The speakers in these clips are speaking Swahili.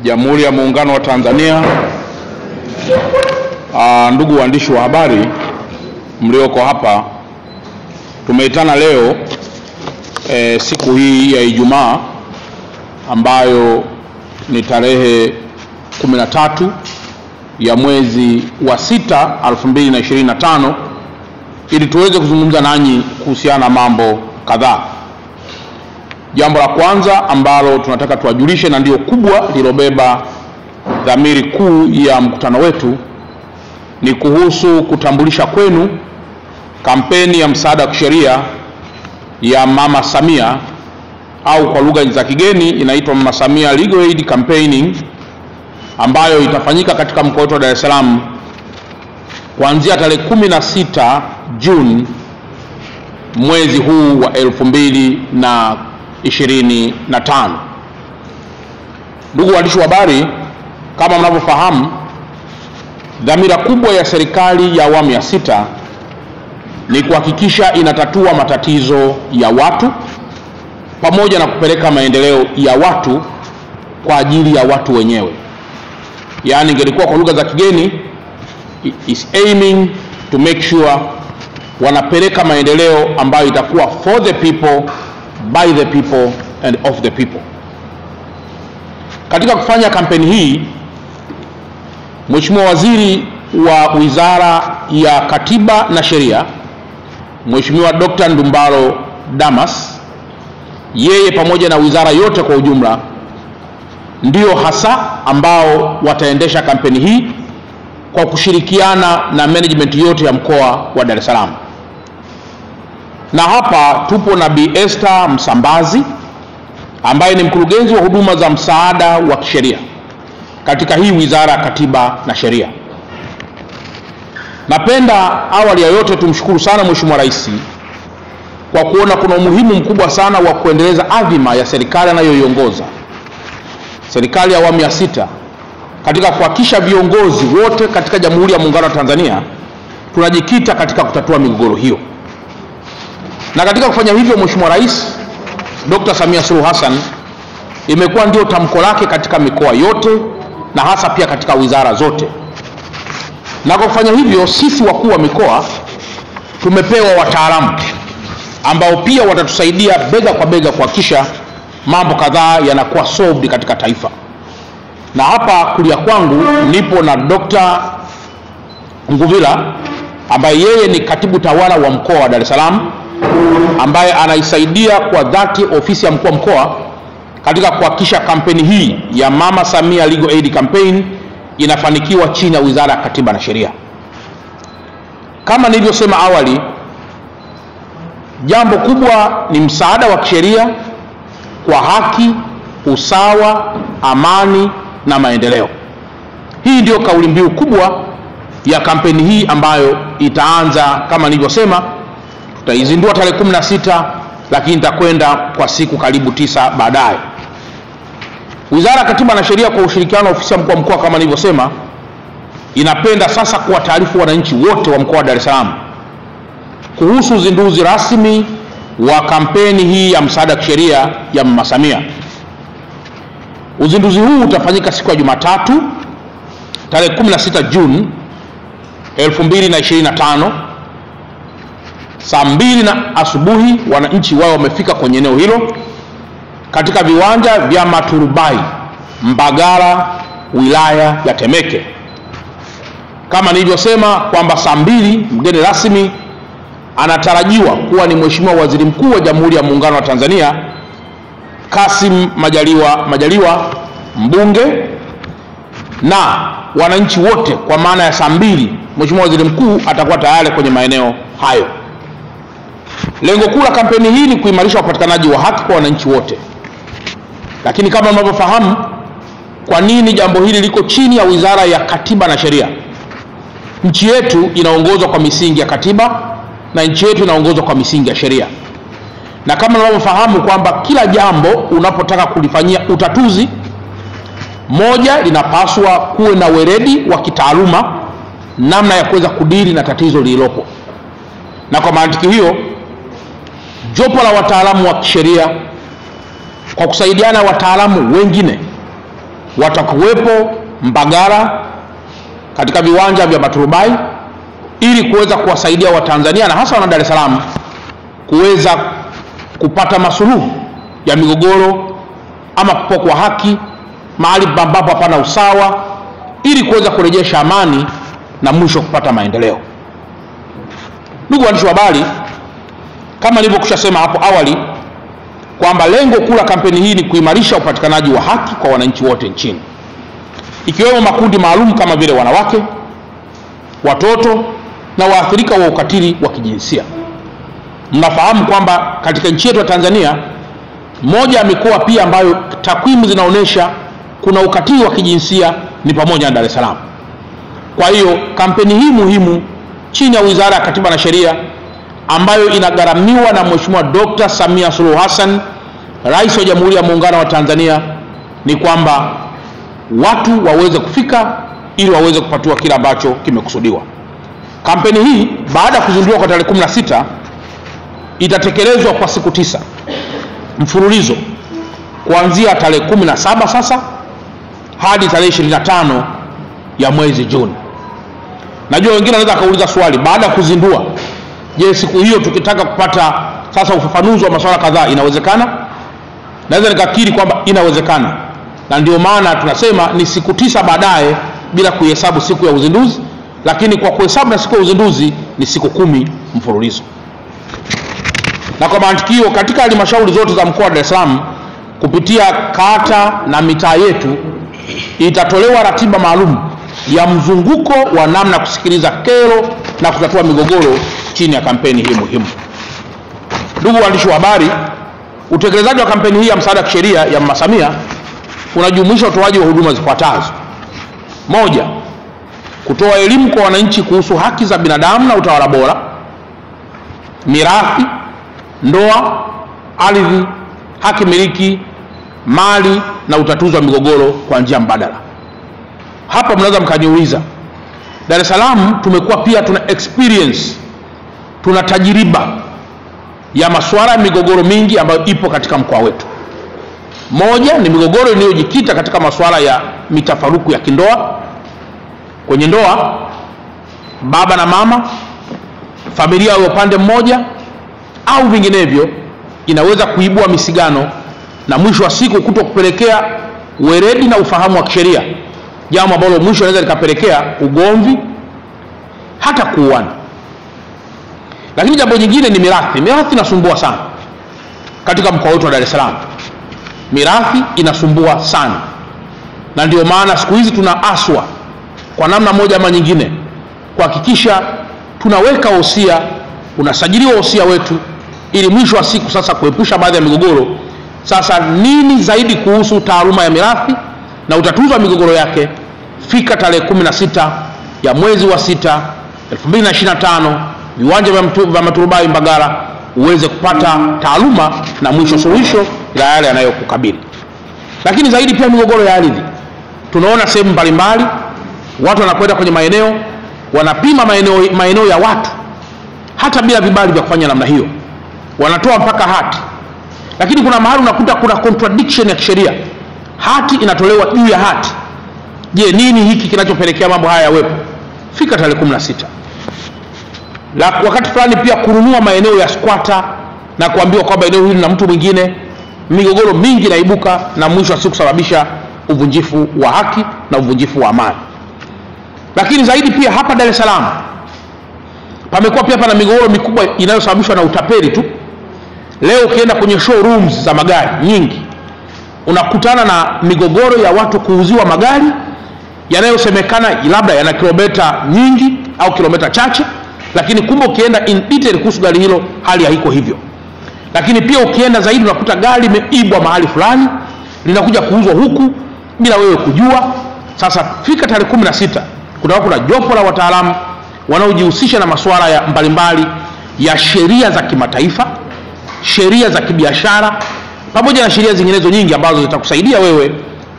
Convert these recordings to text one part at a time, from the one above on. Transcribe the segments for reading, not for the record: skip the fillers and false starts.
Jamhuri ya Muungano wa Tanzania, ndugu waandishi wa habari mlioko hapa, tumeitana leo siku hii ya Ijumaa ambayo ni tarehe 13 ya mwezi wa 6 2025 ili tuweze kuzungumza nanyi kuhusiana na mambo kadhaa. Jambo la kwanza ambalo tunataka tuwajulishe, na ndio kubwa lilobeba dhamiri kuu ya mkutano wetu, ni kuhusu kutambulisha kwenu kampeni ya msaada wa kisheria ya Mama Samia, au kwa lugha za kigeni inaitwa Mama Samia Legal Aid Campaigning, ambayo itafanyika katika mkoa wetu wa Dar es Salaam kuanzia tarehe 16 Juni mwezi huu wa 2025. Ndugu waandishi wa habari, kama mnavyofahamu, dhamira kubwa ya serikali ya awamu ya 6 ni kuhakikisha inatatua matatizo ya watu pamoja na kupeleka maendeleo ya watu kwa ajili ya watu wenyewe. Yaani ingelikuwa kwa lugha za kigeni, is aiming to make sure wanapeleka maendeleo ambayo itakuwa for the people, by the people and of the people. Katika kufanya kampeni hii, Mheshimiwa Waziri wa Wizara ya Katiba na Sheria, Mheshimiwa Dr. Ndumbaro Damas, yeye pamoja na wizara yote kwa ujumla ndio hasa ambao wataendesha kampeni hii kwa kushirikiana na management yote ya mkoa wa Dar es Salaam. Na hapa tupo na Bi Esther Msambazi ambaye ni mkurugenzi wa huduma za msaada wa kisheria katika hii Wizara ya Katiba na Sheria. Napenda awali ya yote tumshukuru sana Mheshimiwa Rais kwa kuona kuna umuhimu mkubwa sana wa kuendeleza adhima ya serikali anayoiongoza, serikali ya awamu ya 6, katika kuhakikisha viongozi wote katika Jamhuri ya Muungano wa Tanzania tunajikita katika kutatua migogoro hiyo. Na katika kufanya hivyo, Mheshimiwa Rais Dr. Samia Suluhu Hassan imekuwa ndio tamko lake katika mikoa yote na hasa pia katika wizara zote. Na kwa kufanya hivyo, sisi wakuu wa mikoa tumepewa wataalamu ambao pia watatusaidia bega kwa bega kuhakikisha mambo kadhaa yanakuwa solved katika taifa. Na hapa kulia kwangu nipo na Dr. Nguvila ambaye yeye ni katibu tawala wa mkoa wa Dar es Salaam, ambaye anaisaidia kwa dhati ofisi ya mkuu wa mkoa katika kuhakikisha kampeni hii ya Mama Samia Legal Aid Campaign inafanikiwa chini ya Wizara ya Katiba na Sheria. Kama nilivyosema awali, jambo kubwa ni msaada wa kisheria kwa haki, usawa, amani na maendeleo. Hii ndio kauli mbiu kubwa ya kampeni hii ambayo itaanza, kama nilivyosema, tutaizindua tarehe 16, lakini itakwenda kwa siku karibu 9 baadaye. Wizara ya Katiba na Sheria kwa ushirikiano na ofisi ya mkuu wa mkoa, kama nilivyosema, inapenda sasa kuwataarifu wananchi wote wa mkoa wa Dar es Salaam kuhusu uzinduzi rasmi wa kampeni hii ya msaada wa kisheria ya Mama Samia. Uzinduzi huu utafanyika siku ya Jumatatu tarehe 16 Juni 2025 saa 2 asubuhi. Wananchi wao wamefika kwenye eneo hilo katika viwanja vya Maturubai, Mbagala, wilaya ya Temeke. Kama nilivyosema kwamba saa 2 mgeni rasmi anatarajiwa kuwa ni Mheshimiwa Waziri Mkuu wa Jamhuri ya Muungano wa Tanzania Kassim Majaliwa, mbunge, na wananchi wote. Kwa maana ya saa 2 Mheshimiwa Waziri Mkuu atakuwa tayari kwenye maeneo hayo. Lengo kuu la kampeni hii ni kuimarisha upatikanaji wa haki kwa wananchi wote. Lakini kama mnavyofahamu, kwa nini jambo hili liko chini ya Wizara ya Katiba na Sheria? Nchi yetu inaongozwa kwa misingi ya katiba na nchi yetu inaongozwa kwa misingi ya sheria. Na kama mnavyofahamu kwamba kila jambo unapotaka kulifanyia utatuzi, moja, linapaswa kuwe na weledi wa kitaaluma namna ya kuweza kudili na tatizo lililopo. Na kwa mantiki hiyo, jopo la wataalamu wa kisheria kwa kusaidiana wataalamu wengine watakuwepo Mbagala katika viwanja vya Maturubai ili kuweza kuwasaidia Watanzania na hasa wana Dar es Salaam kuweza kupata masuluhu ya migogoro ama kupokwa haki mahali ambapo hapana usawa, ili kuweza kurejesha amani na mwisho kupata maendeleo. Ndugu waandishi wa habari, kama nilivyokushasema hapo awali kwamba lengo kuu la kampeni hii ni kuimarisha upatikanaji wa haki kwa wananchi wote nchini, ikiwemo makundi maalum kama vile wanawake, watoto na waathirika wa ukatili wa kijinsia. Mnafahamu kwamba katika nchi yetu ya Tanzania, moja ya mikoa pia ambayo takwimu zinaonyesha kuna ukatili wa kijinsia ni pamoja na Dar es Salaam. Kwa hiyo kampeni hii muhimu chini ya Wizara ya Katiba na Sheria ambayo inagharamiwa na Mheshimiwa Dr. Samia Suluhu Hassan, Rais wa Jamhuri ya Muungano wa Tanzania, ni kwamba watu waweze kufika ili waweze kupatiwa kile ambacho kimekusudiwa. Kampeni hii baada ya kuzinduliwa kwa tarehe 16 itatekelezwa kwa siku 9 mfululizo kuanzia tarehe 17 sasa hadi tarehe 25 ya mwezi Juni. Najua wengine wanaweza kauliza swali, baada ya kuzindua, je, siku hiyo tukitaka kupata sasa ufafanuzi wa masuala kadhaa inawezekana? Naweza nikakiri kwamba inawezekana, na ndio maana tunasema ni siku 9 baadaye bila kuhesabu siku ya uzinduzi, lakini kwa kuhesabu na siku ya uzinduzi ni siku 10 mfululizo. Na kwa mantikio, katika halmashauri zote za mkoa wa Dar es Salaam kupitia kata na mitaa yetu itatolewa ratiba maalum ya mzunguko wa namna kusikiliza kero na kutatua migogoro chini ya kampeni hii muhimu. Ndugu waandishi wa habari, utekelezaji wa kampeni hii ya msaada wa kisheria ya Mama Samia unajumuisha utoaji wa huduma zifuatazo. 1. Kutoa elimu kwa wananchi kuhusu haki za binadamu na utawala bora, mirathi, ndoa, ardhi, haki miliki, mali na utatuzi wa migogoro kwa njia mbadala. Hapa mnaweza mkaniuliza, Dar es Salaam tumekuwa pia tuna experience, tuna tajiriba ya masuala ya migogoro mingi ambayo ipo katika mkoa wetu. Moja ni migogoro inayojikita katika masuala ya mitafaruku ya kindoa. Kwenye ndoa, baba na mama, familia ya upande mmoja au vinginevyo, inaweza kuibua misigano na mwisho wa siku kutokupelekea weledi na ufahamu wa kisheria, jambo ambalo mwisho inaweza likapelekea ugomvi hata kuuana. Lakini jambo jingine ni mirathi. Mirathi inasumbua sana katika mkoa wetu wa Dar es Salaam. Mirathi inasumbua sana, na ndio maana siku hizi tunaaswa kwa namna moja ama nyingine kuhakikisha tunaweka wosia, unasajiliwa wosia wetu, ili mwisho wa siku sasa kuepusha baadhi ya migogoro. Sasa nini zaidi kuhusu taaluma ya mirathi na utatuzi wa migogoro yake? Fika tarehe 16 ya mwezi wa 6 2025 viwanja vya Maturubai Mbagala uweze kupata taaluma na mwisho suluhisho la yale yanayokukabili. Lakini zaidi pia migogoro ya ardhi. Tunaona sehemu mbalimbali watu wanakwenda kwenye maeneo, wanapima maeneo ya watu hata bila vibali vya kufanya namna hiyo, wanatoa mpaka hati. Lakini kuna mahali unakuta kuna contradiction ya kisheria, hati inatolewa juu ya hati. Je, nini hiki kinachopelekea mambo haya yawepo? Fika tarehe 16. Wakati fulani pia kununua maeneo ya squatter na kuambiwa kwamba eneo hili na mtu mwingine, migogoro mingi inaibuka na mwisho wa siku kusababisha uvunjifu wa haki na uvunjifu wa amani. Lakini zaidi pia hapa Dar es Salaam pamekuwa pia pana migogoro mikubwa inayosababishwa na utapeli tu. Leo ukienda kwenye showrooms za magari nyingi unakutana na migogoro ya watu kuuziwa magari yanayosemekana labda yana kilomita nyingi au kilomita chache, lakini kumbe ukienda in detail kuhusu gari hilo hali haiko hivyo. Lakini pia ukienda zaidi unakuta gari limeibwa mahali fulani linakuja kuuzwa huku bila wewe kujua. Sasa fika tarehe 16, kuna jopo la wataalamu wanaojihusisha na masuala ya mbalimbali ya sheria za kimataifa, sheria za kibiashara, pamoja na sheria zinginezo nyingi ambazo zitakusaidia wewe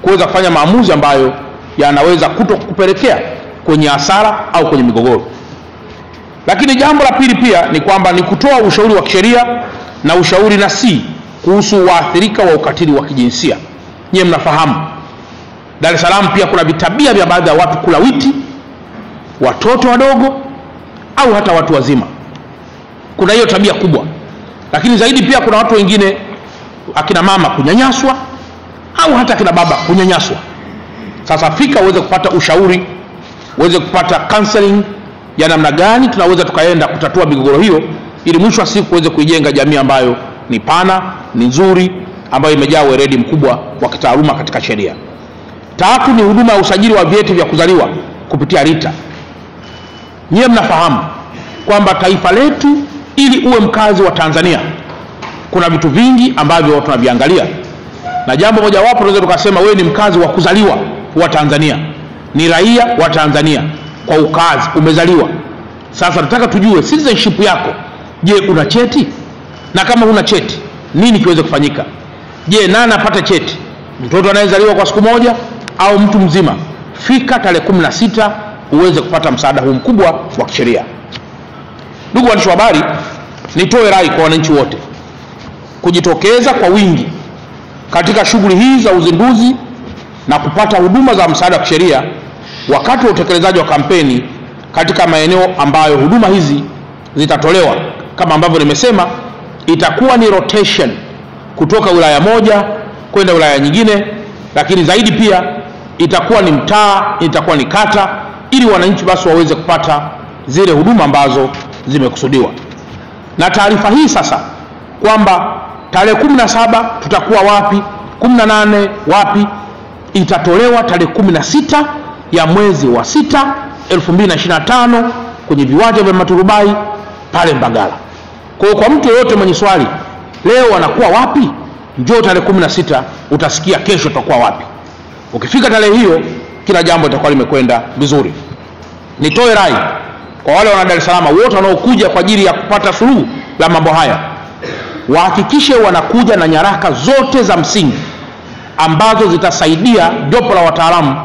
kuweza kufanya maamuzi ambayo yanaweza kutokupelekea kwenye hasara au kwenye migogoro. Lakini jambo la pili pia ni kwamba ni kutoa ushauri wa kisheria na ushauri nasi kuhusu waathirika wa ukatili wa kijinsia. Nyie mnafahamu Dar es Salaam pia kuna vitabia vya baadhi ya watu kulawiti watoto wadogo au hata watu wazima. Kuna hiyo tabia kubwa. Lakini zaidi pia kuna watu wengine, akina mama kunyanyaswa au hata akina baba kunyanyaswa. Sasa fika uweze kupata ushauri, uweze kupata counseling ya namna gani tunaweza tukaenda kutatua migogoro hiyo, ili mwisho wa siku uweze kuijenga jamii ambayo ni pana, ni nzuri, ambayo imejaa weledi mkubwa wa kitaaluma katika sheria. Tatu ni huduma ya usajili wa vyeti vya kuzaliwa kupitia RITA. Nyie mnafahamu kwamba taifa letu, ili uwe mkazi wa Tanzania, kuna vitu vingi ambavyo tunaviangalia, na jambo moja wapo tunaweza tukasema wewe ni mkazi wa kuzaliwa wa Tanzania, ni raia wa Tanzania kwa ukazi, umezaliwa. Sasa nataka tujue citizenship yako. Je, una cheti? Na kama huna cheti, nini kiweze kufanyika? Je, nani apate cheti? Mtoto anayezaliwa kwa siku moja au mtu mzima? Fika tarehe 16 uweze kupata msaada huu mkubwa wa kisheria. Ndugu waandishi wa habari, nitoe rai kwa wananchi wote kujitokeza kwa wingi katika shughuli hizi za uzinduzi na kupata huduma za msaada wa kisheria wakati wa utekelezaji wa kampeni katika maeneo ambayo huduma hizi zitatolewa. Kama ambavyo nimesema, itakuwa ni rotation kutoka wilaya moja kwenda wilaya nyingine, lakini zaidi pia itakuwa ni mtaa, itakuwa ni kata, ili wananchi basi waweze kupata zile huduma ambazo zimekusudiwa. Na taarifa hii sasa kwamba tarehe 17 tutakuwa wapi, 18 wapi, itatolewa tarehe 16 ya mwezi wa 6 2025 kwenye viwanja vya Maturubai pale Mbagala. Kwa mtu yoyote mwenye swali, leo wanakuwa wapi, njoo tarehe 16 utasikia kesho tutakuwa wapi. Ukifika tarehe hiyo, kila jambo litakuwa limekwenda vizuri. Nitoe rai kwa wale wana Dar es Salaam wote wanaokuja kwa ajili ya kupata suluhu la mambo haya, wahakikishe wanakuja na nyaraka zote za msingi ambazo zitasaidia jopo la wataalamu